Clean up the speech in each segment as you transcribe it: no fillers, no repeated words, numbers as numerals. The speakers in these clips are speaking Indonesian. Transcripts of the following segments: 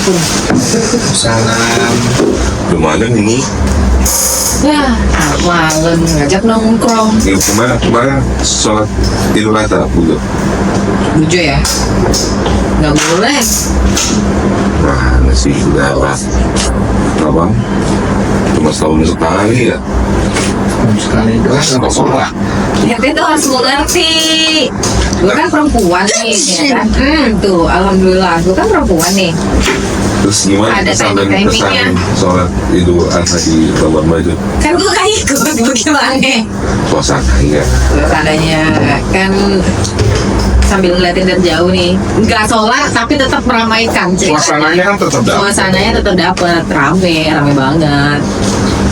Assalamualaikum. Salam. Udah malam ini. Ya, malam ngajak nongkrong. Ya, kemarin sholat Idul Adha dulu. Bujo ya? Nggak boleh. Mana sih udah lah. Abang cuma setahun sekali ya. Sekali doang nggak sholat. Ya, itu harus mengerti. Gue kan perempuan nih, ya kan? Tuh, alhamdulillah, gue kan perempuan nih. Terus gimana Ada kesan dan timing-timingnya. kesan sholat Idul Adha di Labuan Bajo? Kan gue kan ikut, gimana? Suasananya. Suasananya kan sambil ngeliatin dari jauh nih, nggak sholat tapi tetap meramaikan. Suasananya kan tetap dapat. Suasananya tetap dapet, rame banget.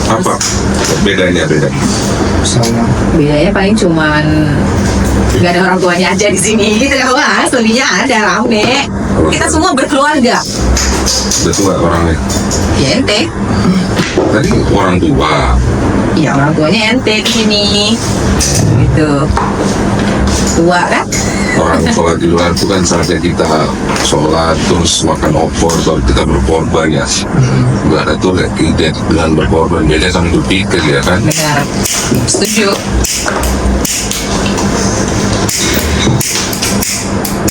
Apa bedanya? Salam. Bedanya paling cuman nggak ada orang tuanya aja di sini gitu ya, wah studinya ada rame. Kita semua berkeluarga. Udah tua orangnya. Ya ente, Tadi orang tua. ya orang tuanya ente di sini, gitu. Tua kan? Orang sholat Idul Adha itu kan saatnya kita sholat terus makan opor baru kita berkorban ya. Idul Adha itu identik dengan berkorban, beda sama Idul Fitri ya kan. Benar, setuju.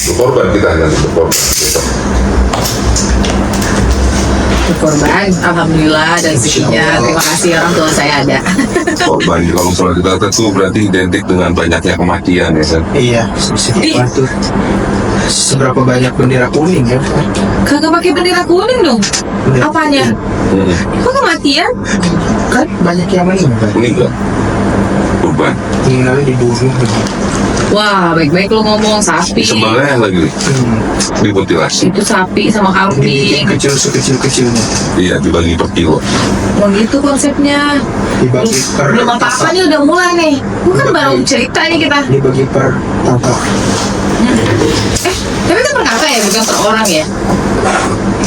Berkorban kita hanya berkorban besok. Berkorban, alhamdulillah dan rezekinya. Terima kasih orang tua saya ada. Korban kalau sholat Idul Adha itu berarti identik dengan banyaknya kematian ya kan. Iya, sedikit tuh. Seberapa banyak bendera kuning ya? Kagak pakai bendera kuning dong. Bendera Apanya? Kok kematian? Kan banyak yang meninggal. Ini enggak korban. Meninggalnya dibunuh. Wah, baik-baik lu ngomong sapi. Sembelih lagi dimutilasi. Itu sapi sama kambing. Kecil sekecil-kecilnya. Iya dibagi per kilo. Oh gitu konsepnya. Dibagi per Belum apa-apa nih udah mulai nih. Bukan baru cerita nih kita. Dibagi per tapak. Tapi itu per kakak ya, bukan per orang ya.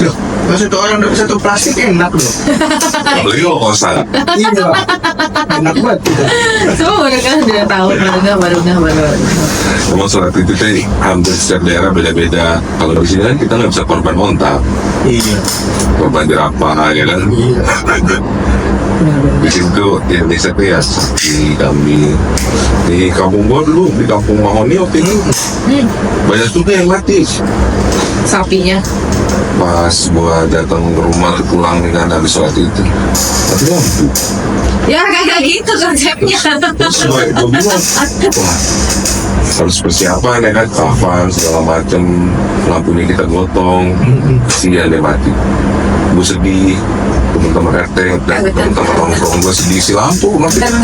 Loh, kalau satu orang dapat satu plastik enak loh. Beli lo kosan. Iya, enak banget kita. Semua udah kan udah tahu, baru. Emang sholat itu teh hampir setiap daerah beda-beda. Kalau di sini kan kita nggak bisa korban ontak, Iya, korban jerapah ya kan. iya. Di situ di Indonesia tuh ya sapi, kambing. Di kampung gua dulu, di kampung Mahoni waktu itu banyak juga yang mati. Sapinya. Pas gua datang ke rumah pulang nih kan habis sholat itu, tapi lampu. Ya kagak gitu konsepnya. Terus gua bilang, wah harus persiapan ya kan, kafan segala macem, lampunya kita gotong, kasihan dia mati. Gue sedih, teman-teman RT dan teman-teman nongkrong gue sedih si lampu mati. Kan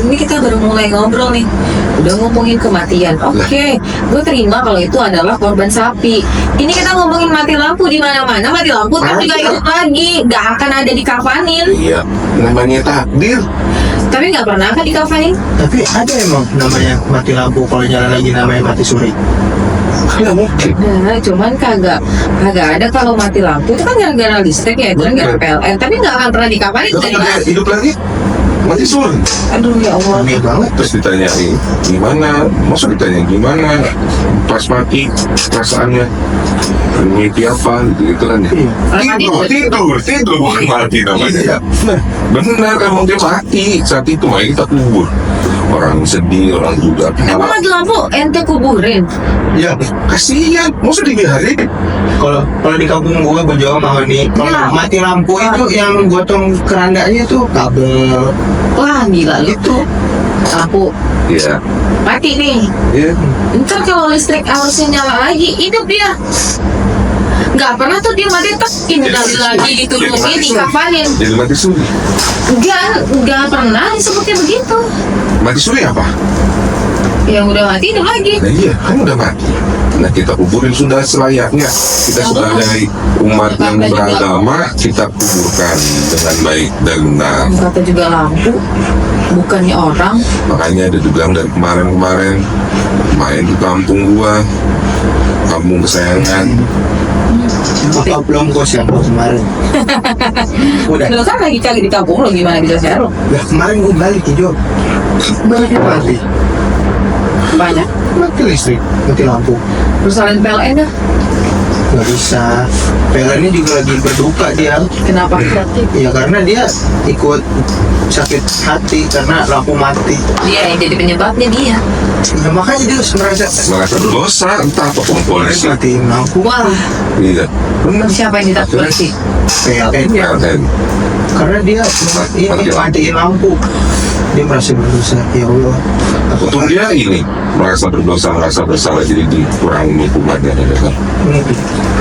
ini kita baru mulai ngobrol nih, udah ngomongin kematian. Oke, gue terima kalau itu adalah korban sapi. Ini kita ngomongin mati lampu di mana-mana, mati lampu kan juga hidup lagi, nggak akan ada dikafanin. Iya, namanya takdir. Tapi nggak pernah kan dikafanin. Tapi ada emang namanya mati lampu kalau jalan lagi namanya mati suri. Nggak mungkin. Nah, cuman kagak ada kalau mati lampu itu kan gara-gara listrik ya, itu kan gara-gara PLN. Tapi nggak akan pernah dikafanin Itu dari kan mana. hidup lagi, mati suri. Aduh ya Allah. Aneh banget. Terus ditanyain gimana, maksud ditanya gimana pas mati perasaannya, mimpi apa gitu kan ya. Tidur bukan mati namanya. Iya. Nah, benar emang dia mati saat itu, makanya kita kubur. Orang sedih, orang juga Emang mati lampu ente kuburin? Ya, kasihan, maksud dibiarin. kalau di kampung gua Jawa Mahoni, kalau mati lampu itu yang gotong kerandanya itu kabel Wah gila lu. itu. Lampu Iya, mati nih. iya. Ntar kalau listrik harusnya nyala lagi, hidup dia. Nggak pernah tuh dia mati tak innalillahi lagi ditutupin dikafanin. Jadi mati suri. Nggak pernah disebutnya begitu. Mati suri apa? Yang udah mati hidup lagi. Nah iya, kan udah mati. Nah kita kuburin sudah selayaknya. Kita sebagai umat yang beragama, kita kuburkan dengan baik dan benar. Kata juga lampu, bukannya orang. Makanya ada dibilang dari kemarin-kemarin main di kampung gua, kampung kesayangan. Apa belum kos yang kemarin? Udah. Lu kan lagi kali di kampung lo, gimana bisa share lo? Lah kemarin gua balik hijau. Balik mati. Banyak. Mati listrik, mati lampu. Terus salin PLN dah. nggak bisa. PLN ini juga lagi berduka dia. Kenapa? Ya karena dia ikut sakit hati karena lampu mati. Dia yang jadi penyebabnya dia. Ya, makanya dia merasa merasa berdosa entah apa polisi. matiin lampu. Wah, Iya, benar. siapa yang ditangkap polisi? PLN ya. PLN. Karena dia matiin lampu. Dia merasa berdosa. Ya Allah. Untung dia ini merasa bersalah jadi dikurangi hukumannya ya kan.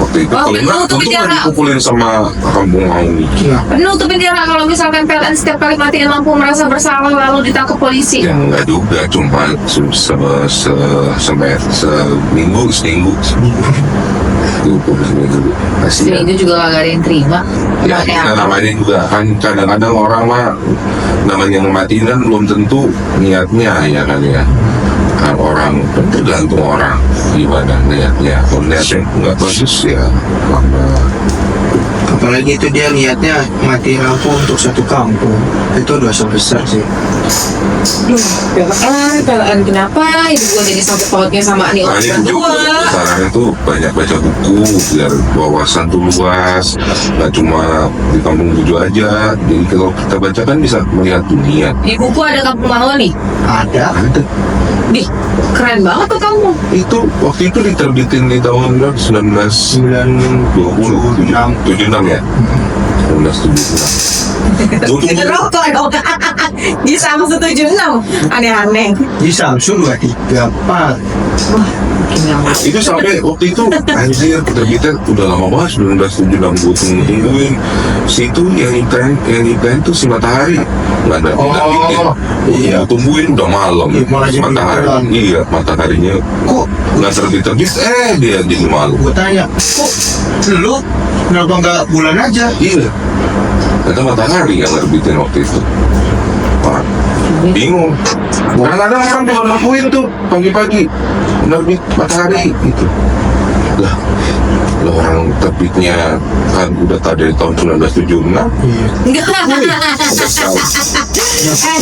Waktu itu Oh, kalau betul, enggak tuh untung penjara. kan dipukulin sama kampung Mauni. Nah, Penuh tuh penjara kalau misalkan PLN setiap kali matiin lampu merasa bersalah lalu ditangkap polisi. Ya enggak juga, cuma seminggu dihukum seminggu. Kasihan. Itu juga gak ada yang terima. Ya, Makanya kita namanya juga kan kadang-kadang orang mah namanya ngematiin kan belum tentu niatnya ya kan ya. Kan orang kan tergantung orang gimana niatnya. Kalau niatnya nggak bagus ya apa. apalagi itu dia niatnya matiin lampu untuk satu kampung. Itu dosa besar sih. PLN kenapa hidup gue jadi sangkut pautnya sama nih orang Kalian juga berdua? sarannya tuh banyak baca buku biar wawasan tuh luas, nggak cuma di kampung Bujo aja. Jadi kalau kita baca kan bisa melihat dunia. Di buku ada kampung Mahoni. Ada. Ada. Dih, keren banget tuh kamu. Itu waktu itu diterbitin di tahun 1920 76 ya. 1976. Itu rokok dong. Di sama 176. Aneh-aneh. Di Samsung 23 Pak. Wah, makin nyaman. Itu sampai waktu itu anjir terbitnya udah lama banget 1976 gue tungguin situ yang iklan tuh si Matahari nggak ada bikin iya. tungguin udah malam Iya, malah jadi matahari malam. iya mataharinya Kok nggak terbit dia jadi malam gue tanya, kok lu kenapa nggak bulan aja? iya kata Matahari yang nerbitin waktu itu. Wah, bingung kadang-kadang orang juga lakuin tuh pagi-pagi nerbit Matahari gitu lah orang terbitnya kan udah dari tahun 1976 Iya. Enggak.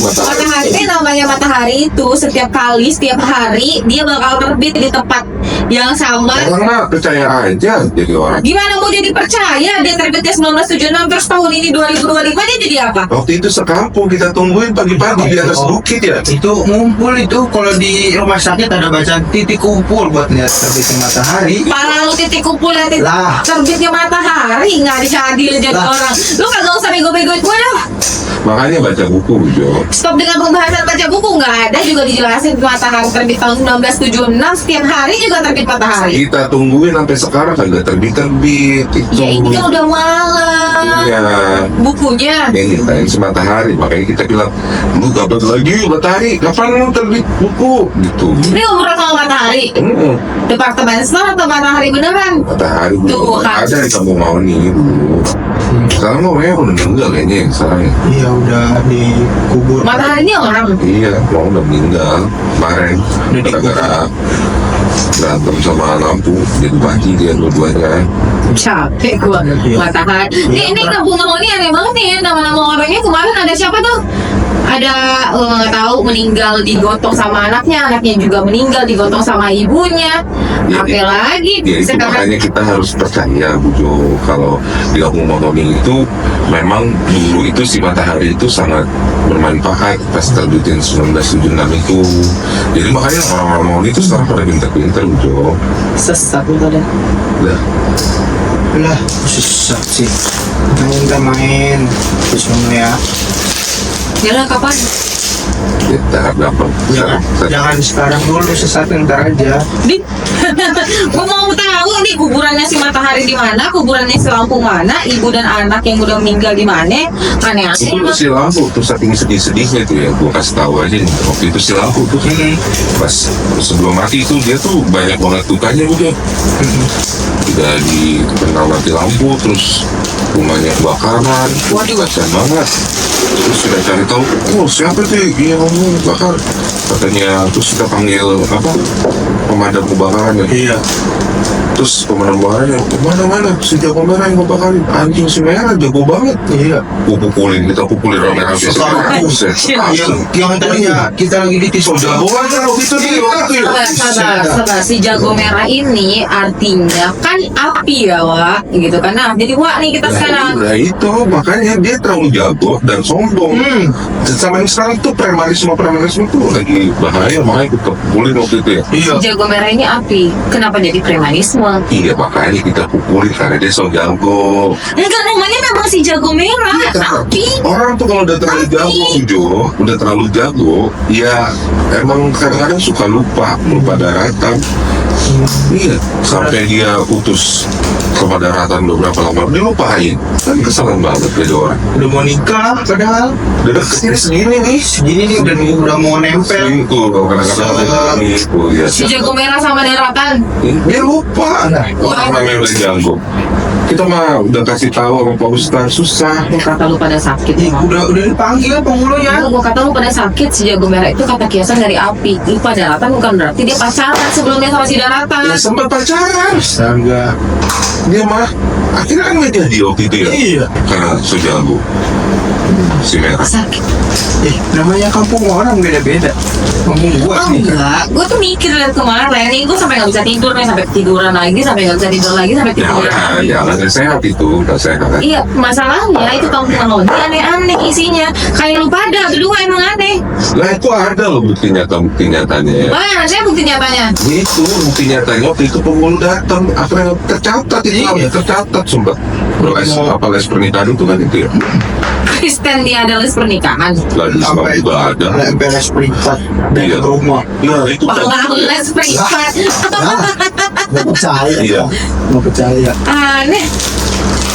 Matahari namanya matahari itu setiap hari dia bakal terbit di tempat yang sama. karena percaya aja jadi orang. Gimana mau jadi percaya dia terbitnya 1976 terus tahun ini 2025 dia jadi apa? Waktu itu sekampung kita tungguin pagi-pagi di atas bukit ya. Itu ngumpul itu kalau di rumah sakit ada bacaan titik kumpul buat lihat terbitnya matahari. Para lu titik kumpul lihat Lah. terbitnya matahari nggak disadil jadi Lah. orang. Lu kagak usah bego-begoin gue dah. Makanya baca buku Jo. Stop dengan pembahasan baca buku, nggak ada juga dijelasin matahari terbit tahun 1976 setiap hari juga terbit matahari. Kita tungguin sampai sekarang kagak terbit itu. Ya ini kan udah malam. Iya. Bukunya. Yang nyiptain si Matahari, makanya kita bilang lu dapat lagi Matahari, kapan lu terbit buku gitu. Ini ngobrol sama matahari. Departemen store atau matahari beneran? Matahari Tuh, belum kan. ada di kampung Mauni dulu. Sekarang mau orangnya udah meninggal kayaknya yang sekarang ya. Iya udah dikubur. Matahari ini orang. Iya, mau udah meninggal kemarin Udah gara-gara berantem sama lampu jadi mati dia dua-duanya. Capek gua. Iya. Matahari. Ini kampung ini aneh banget nih. Nama-nama orangnya kemarin ada siapa tuh? Ada nggak tahu meninggal digotong sama anaknya juga meninggal digotong sama ibunya. Ya, Apa lagi Ya itu makanya kita harus percaya Bu Jo, kalau di kampung Mahoni itu memang dulu itu si Matahari itu sangat bermanfaat pas terbitin 1976 itu. Jadi makanya orang-orang Mahoni itu sekarang pada pintar-pintar Bu Jo. sesat itu dah. Lah, Lah susah sih. Kita main terus ya. Yalah kapan? kita gampang. Jangan sekarang dulu, sesaat ntar aja. Di, gua mau tahu nih kuburannya si Matahari di mana, kuburannya si Lampu mana, ibu dan anak yang udah meninggal di mana. Aneh-aneh. Itu si Lampu tuh saking sedih-sedihnya tuh ya, gua kasih tahu aja nih. Waktu itu si Lampu tuh pas sebelum mati itu dia tuh banyak banget dukanya juga. Udah dikenal mati lampu, terus rumahnya kebakaran. Waduh. Kasian banget. Terus kita cari tahu, oh siapa tuh yang ngomong bakar? Katanya terus kita panggil apa pemadam kebakaran ya. Iya. Terus pemenang-pemenangnya, mana si jago merah yang gue bakalin, anjing si merah jago banget. Iya. Gue kita pukulin rame-rame. Yang tadinya kita lagi ditis Jago aja waktu itu dia. Sabar. Si jago merah ini artinya kan api ya, Wak. Gitu kan. Nah, jadi Wak nih kita sekarang. Nah itu makanya dia terlalu jago dan sombong. Sama yang sekarang tuh premanisme tuh lagi bahaya, makanya kita pukulin waktu itu ya. Iya. Si jago merah ini api. Kenapa jadi premanisme? Iya makanya kita pukulin karena dia so jago. Enggak, namanya memang si jago merah. Api. Orang tuh kalau udah terlalu jago, Jo, udah terlalu jago, ya emang kadang-kadang suka lupa daratan. Iya, sampai dia putus sama daratan beberapa lama, dia lupain. Kan kesalahan banget jadi orang. Udah mau nikah padahal Udah deketnya segini nih. segini nih udah mau nempel. Selingkuh kalau kadang-kadang selingkuh ya. Si jago merah sama daratan. Dia lupa. Orang yang udah jago. Kita mah udah kasih tahu sama Pak Ustaz, susah. Gua kata lu pada sakit Ih, emang. udah dipanggil penghulunya. Gua kata lu pada sakit. Si jago merah itu kata kiasan dari api. Lupa daratan bukan berarti dia pacaran sebelumnya sama si daratan. Ya sempat pacaran. Astaga. Dia mah akhirnya kan nggak jadi waktu itu ya. Iya. Karena so jago. Si merah. Sakit. Namanya kampung orang beda-beda. Kampung gua Oh nih. enggak, gue tuh mikir dari kemarin nih, gue sampai nggak bisa tidur nih, sampai ketiduran lagi, sampai nggak bisa tidur lagi, sampai tiduran. Jangan sehat itu, udah sehat. Iya, masalahnya itu kampungan lo ini aneh-aneh isinya. Kayak lu pada berdua emang aneh. Lah itu ada loh bukti nyatanya. Mana saya bukti nyatanya? Itu bukti nyatanya waktu itu penghulu datang, apa yang tercatat itu, Iya. tercatat sumpah. Les pernikahan itu kan itu ya. Kristen dia ada les pernikahan. Lagi Islam juga ada. Beres privat Iya. dari rumah. Nah itu kan. Wah, les privat. Nggak percaya. Iya. Nggak percaya. Aneh.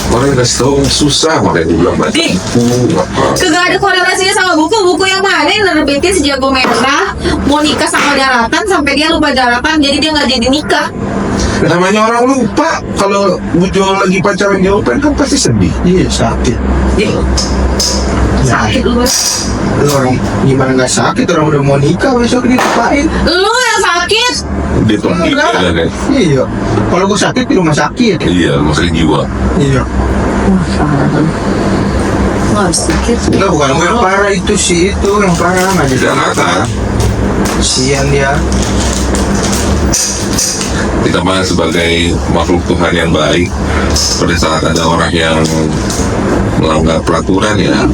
Orang kasih tahu susah, makanya gue bilang baca Ih. buku apa. Kagak ada korelasinya sama buku yang mana yang nerbitin si jago merah mau nikah sama daratan sampai dia lupa daratan jadi dia nggak jadi nikah. Namanya orang lupa, kalau Bujo lagi pacaran jawaban kan pasti sedih. Iya sakit. Ih, sakit lu. Lu orang gimana nggak sakit, orang udah mau nikah besok dilupain. Lu yang sakit. Dia tuh Enggak. kan ya. Iya. Kalau gua sakit di rumah sakit. Iya, masalah jiwa. Iya. Nggak sakit. Enggak, bukan gua yang parah, itu sih itu yang parah nggak jadi Jakarta. Kasian dia. Kita mah sebagai makhluk Tuhan yang baik, pada saat ada orang yang melanggar peraturan ya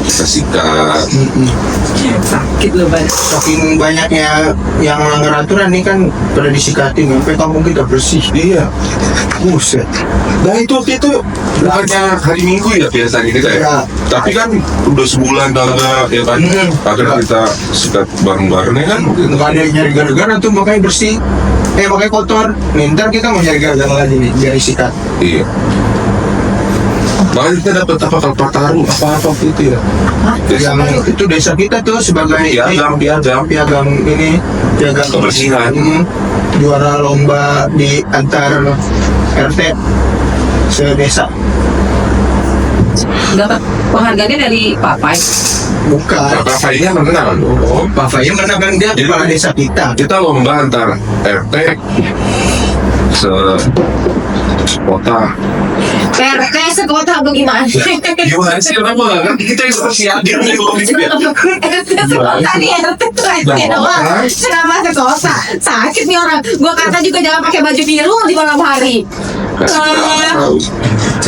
kita sikat. Sakit lu banget. Saking banyaknya yang melanggar aturan nih kan pada disikatin sampai kampung kita bersih. Iya. Buset. Nah itu bukannya hari Minggu ya biasanya kita ya. Ya. Tapi kan udah sebulan kagak ya kan. Akhirnya kita sikat bareng-bareng ya kan. Nggak ada yang nyari gara-gara tuh makanya bersih. Makanya kotor. Nih, ntar kita mau nyari gara-gara lagi nih dari sikat. Iya. Makanya kita dapat apa kalpataru apa-apa gitu ya. Yang itu desa kita tuh sebagai Piagam ini piagam kebersihan. Juara lomba di antar RT se-desa. Dapat penghargaannya dari Papai. Bukan. Kakak saya menang dong. Pak Fahim mana kan dia kepala desa kita. Kita lomba antar RT se kota. RT sekota bagaimana? Gimana sih orang mah kan kita yang sosial dia nih Tadi RT tuh RT doang. Kenapa sekota? Sakit nih orang. Gua kata juga jangan pakai baju biru di malam hari.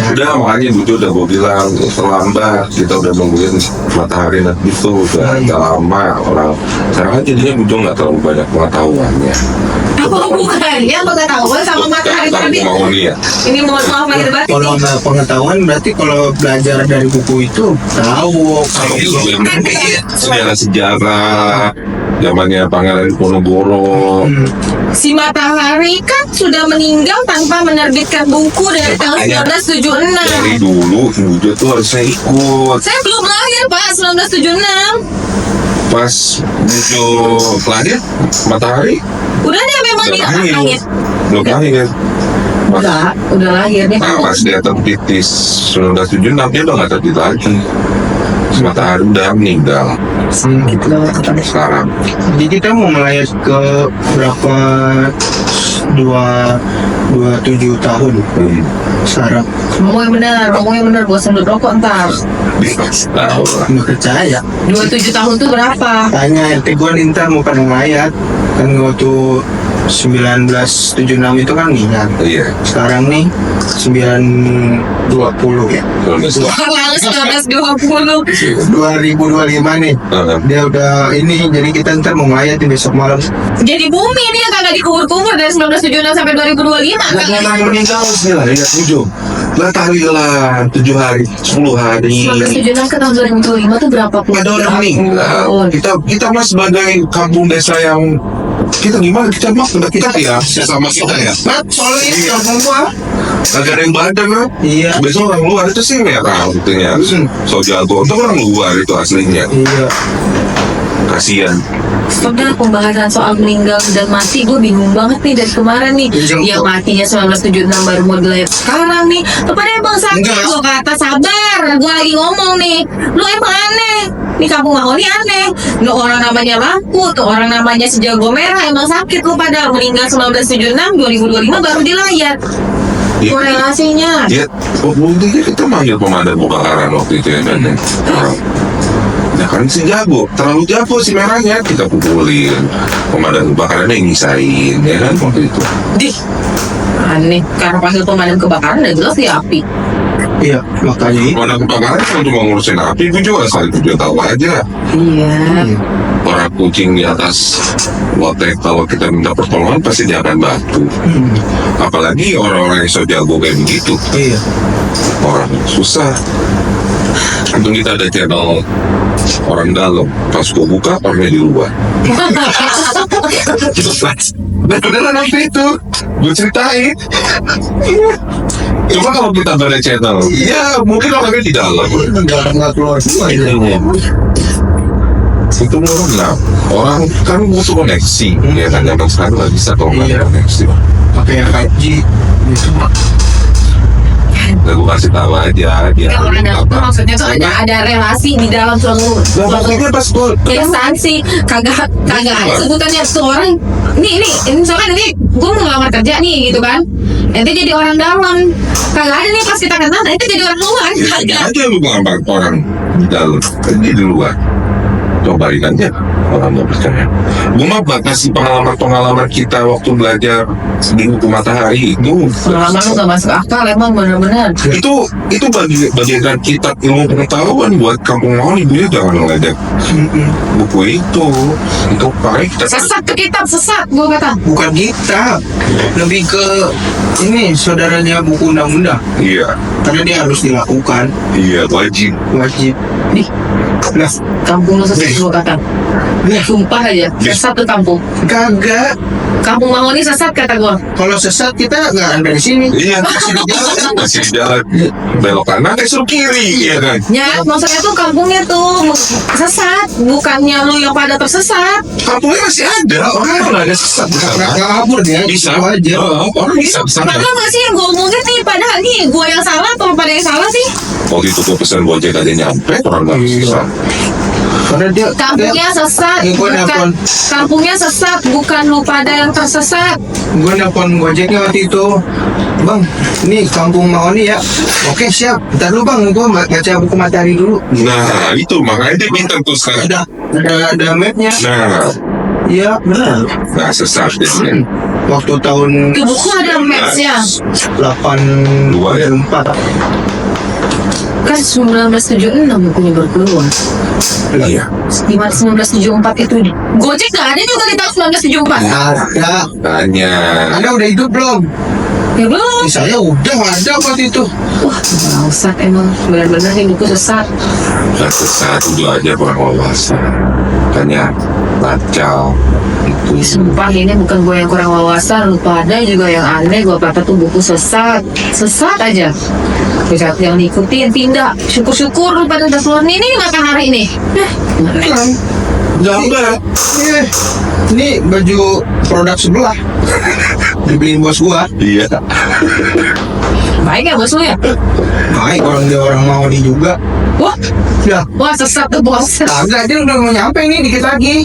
Udah makanya Bujo udah gue bilang terlambat, kita udah nungguin matahari nanti itu udah lama orang. Sekarang kan jadinya Bujo nggak terlalu banyak pengetahuannya. Apa bukannya apa nggak tahu sama matahari terbit? Mau nih ya. Ini mohon maaf lahir batin. Kalau nggak pengetahuan berarti kalau belajar dari buku itu tahu. Sejarah zamannya Pangeran Diponegoro. Si Matahari kan sudah meninggal tanpa menerbitkan buku dari tahun Makanya 1976. dari dulu Bujo tuh harusnya ikut. Saya belum lahir Pak 1976. Pas Bujo lahir Matahari Udah deh memang udah dia lahir. lahir. Belum lahir. Udah lahir nih. Nah, pas dia tertitis 1976 dia udah nggak terbit lagi. Matahari udah meninggal Sakit banget. sekarang. Jadi kita mau melayat ke berapa 27 tahun sekarang. Ngomong yang benar, gua sendiri rokok ntar. Tahu lah. Nggak percaya. 27 tahun tuh berapa? Tanya RT gue nih ntar mau pada mayat. Kan waktu 1976 itu kan minyak. Iya. Sekarang nih 920 ya. Kalau misalnya. Lalu 1920. 2025 nih. Dia udah ini, jadi kita ntar mau mayat nih besok malam. Jadi bumi dia kagak dikubur-kubur dari 1976 sampai 2025. Yang meninggal sih lah, ya 7. Lah tarik lah 7 hari, 10 hari. 1976 ke tahun 2025 tuh berapa puluh? Ada orang meninggal. Kita mah sebagai kampung desa yang kita gimana kita mah kita ya sama kita ya. Nah, soalnya ini kampung gua. Agak ada yang badan kan. Iya. Biasanya orang luar itu sih merah putihnya. So jago itu orang luar itu aslinya. Iya. Kasian. Sudah pembahasan soal meninggal dan mati, gue bingung banget nih dari kemarin nih. Yang matinya 1976 baru modelnya sekarang nih. Lu pada emang sakit, Enggak. gue kata sabar. Gue lagi ngomong nih, lu emang aneh. Nih kampung Mahoni aneh. Lu orang namanya Lampu, tuh orang namanya Sejago Merah emang sakit lu pada meninggal 1976, 2025 baru dilayat. Iya. Korelasinya. Ya, buktinya kita manggil pemadam kebakaran waktu itu ya kan. Ya kan si jago, terlalu jago si merahnya kita pukulin. Pemadam kebakarannya yang nyisain, ya kan waktu itu. Dih, aneh. Karena panggil pemadam kebakaran udah jelas dia api. Iya, makanya itu. Pemadam kebakaran kan cuma ngurusin api, itu juga asal itu tahu aja. Iya. Orang kucing di atas lotek kalau kita minta pertolongan pasti dia akan bantu. Apalagi orang-orang yang so jago kayak begitu. Iya. Orang susah. Untung kita ada channel orang dalam. Pas gua buka orangnya di luar. Beneran waktu itu gue ceritain. Cuma kalau kita ada channel, ya mungkin orangnya di dalam. Nggak keluar semua itu. Itu orang lah. Orang kan butuh koneksi. Ya kan zaman sekarang nggak bisa kalau nggak ada koneksi. Pakai yang 5G gitu. Nah, gue kasih tahu aja dia. Ya, orang dalam tuh maksudnya tuh ada relasi di dalam selalu. Nah, maksudnya pas gue Instansi kagak ada sebutannya tuh orang. Ini misalkan ini gue mau ngelamar kerja nih gitu kan. Nanti jadi orang dalam. Kagak ada nih pas kita kenal, itu jadi orang luar. Kagak. aja lu ngelamar orang di dalam, dia di luar. Cobain aja orang nggak percaya. Gue mah kasih pengalaman kita waktu belajar di buku matahari itu. Pengalaman lu gak masuk akal emang bener-bener. Itu bagian kita ilmu pengetahuan buat kampung Mahoni. Dia jangan ngeledek buku itu pakai kita Sesat tuh kitab, sesat gue kata. Bukan kita, lebih ke ini saudaranya buku undang-undang. iya Karena dia harus dilakukan, wajib. wajib. Nih, Nah, kampung lu sesat gue kata. Sumpah aja, sesat tuh kampung. kagak. Kampung Mahoni sesat kata gue. Kalau sesat kita nggak ada di sini. Iya, masih di jalan belok kanan suruh kiri, ya kan? Ya, maksudnya tuh kampungnya tuh sesat, bukannya lu yang pada tersesat. Kampungnya masih ada, orang nggak ada sesat di sana. Nggak kabur dia, Bisa itu aja. orang bisa di sana. Padahal gak sih yang gue omongin nih, padahal nih gue yang salah atau pada yang salah sih? Waktu itu gue pesan Gojek aja nyampe, orang nggak bisa. Karena dia Kampungnya sesat, Gue bukan nelpon, kampungnya sesat, bukan lu pada yang tersesat. gue nelpon Gojeknya waktu itu, Bang, ini kampung Mahoni ya. Oke siap. Ntar dulu Bang, gue baca buku matahari dulu. Nah, itu makanya dia minta tuh sekarang. Ada mapnya. Nah, Iya benar. nggak sesat dia. Waktu tahun Di buku ada maps-nya. 84. Kan 1976 bukunya baru keluar. Iya. Gimana 1974 itu? Gojek gak ada juga di tahun 1974. Ada. Tanya. Anda udah hidup belum? Ya belum. Di saya udah ada waktu itu. Wah, bangsat emang. Benar-benar nih buku sesat. Nggak sesat itu aja kurang wawasan. Tanya baca itu. Sumpah ini bukan gue yang kurang wawasan, lu pada juga yang aneh. Gue kata tuh buku sesat, sesat aja. Sesat yang diikutin, tindak. Syukur-syukur lu pada udah keluar nih makan hari ini. Aneh. Jangan. Ini baju produk sebelah. Dibeliin bos gua. Iya. Baik ya bos lu ya? Baik, orang Mahoni juga. Wah, Ya, wah sesat tuh bos. kagak, dia udah mau nyampe nih dikit lagi.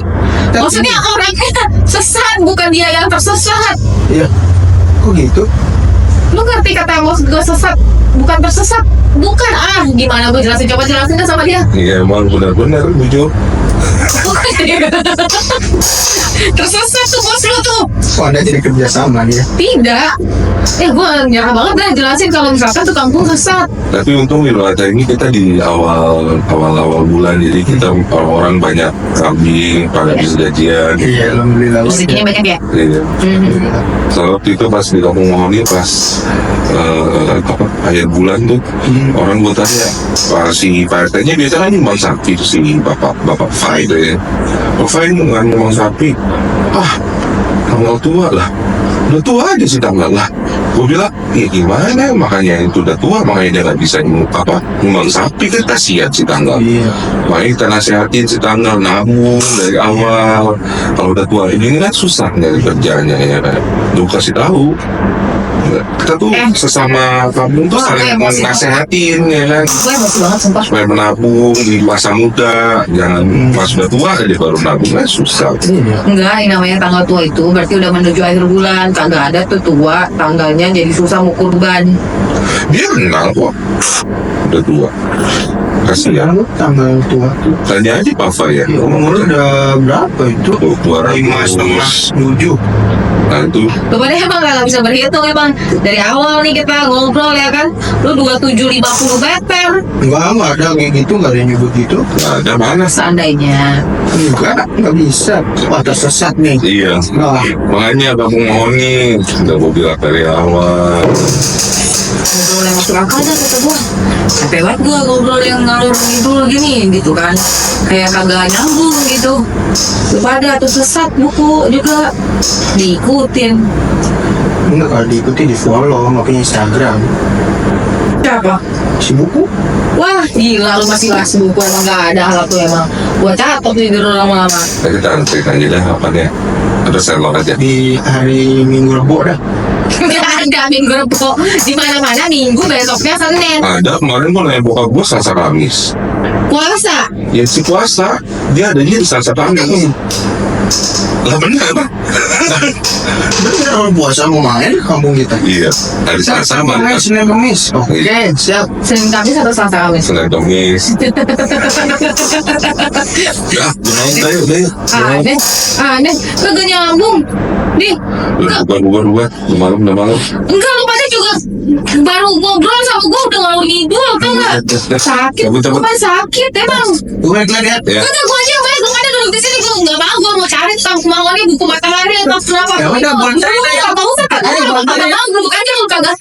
Tapi Maksudnya orangnya Sesat, bukan dia yang tersesat. Iya. Kok gitu? Lu ngerti kata maksud gue sesat, bukan tersesat. Bukan, gimana gue jelasin, coba jelasin kan sama dia. Iya emang benar-benar jujur. Tersesat tuh bos lu tuh. Oh, Anda tidak kerja sama dia. Tidak. Gue nyerah banget dah jelasin kalau misalkan tuh kampung sesat. Tapi untung Idul Adha ini kita di awal bulan, jadi kita orang-orang banyak kambing pada bisa gajian. Iya, alhamdulillah. Rezekinya banyak ya. Iya. So, waktu itu pas di kampung Mahoni pas akhir bulan tuh orang gue tanya, si Pak RT-nya biasanya nyumbang sapi tuh si bapak Fai itu ya. Pak Fai nggak nyumbang sapi. Tanggal tua lah. Udah tua aja sih tanggal lah. Gue bilang, ya gimana, makanya itu udah tua, makanya dia nggak bisa nyumbang sapi, kan kasihan si tanggal. Iya. Makanya kita nasihatin si tanggal nabung dari awal. Kalau udah tua ini kan susah dari kerjanya ya kan. Lu kasih tahu. Kita tuh sesama kampung tuh saling nasehatin ya kan. Gue emosi banget sumpah. Supaya menabung di masa muda, jangan pas udah tua aja baru nabung, kan susah. Iya. Enggak, yang namanya tanggal tua itu berarti udah menuju akhir bulan. Kagak ada tuh tua, tanggalnya jadi susah mau kurban. Dia kenal kok, udah tua. Kasihan. Lu tanggal tua. Tanya aja Pak Fai ya. Umur udah berapa itu? 200. 5,7. Nah itu Lu pada emang gak bisa berhitung emang. Dari awal nih kita ngobrol ya kan. Lu 2750 meter. Enggak ada kayak gitu, enggak ada yang nyebut gitu. nggak ada mana. Seandainya. Enggak bisa. Wah, tersesat nih. Iya. Nah, Makanya kampung Mahoni udah gue bilang dari awal. Ngobrol yang masuk akal dah kata gua. Capek banget gua ngobrol yang ngalur ngidul gini gitu kan. Kayak kagak nyambung gitu. Lu pada tuh sesat buku juga diikutin. enggak, kalau diikuti di follow, makanya Instagram. Siapa? Si buku. Wah gila lu masih bahas buku, emang gak ada hal tuh emang. Gua catat nih dulu lama-lama. Kita cerita aja dah apanya. Ada Sherlock aja. Di hari Minggu Rebo dah. Gak ada minggu rebo. Di mana-mana minggu, besoknya Senin. Ada kemarin gue nanya bokap gue Selasa Kamis. Puasa. Ya si puasa dia adanya di Selasa Kamis. Lah bener apa? Bener, orang puasa mau main ke kampung kita. Iya. Hari Selasa sama Main Senin Kamis. Oke, siap. Senin Kamis atau Selasa Kamis? Senin Kamis. Ya, udah yuk. Aneh, kagak nyambung. Nih, Bukan. Udah malam. enggak lu pada juga baru ngobrol sama gua udah ngalur ngidul, tau gak? Sakit, Cabut. bukan sakit emang. Gue balik lagi ya. Ya. Kagak gua aja yang balik, gua ada duduk di sini, gua nggak mau, gua mau cari tentang Mahoni, buku matahari atau kenapa? Ya udah, buat cari Gua aja. nggak mau usah, Ayo, buat cari. kagak mau, duduk aja lu kagak,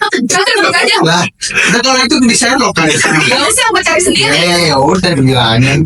duduk aja. Lah, udah kalau itu di Sherlock kan. Gak usah, gua cari sendiri. Ya udah dibilangin.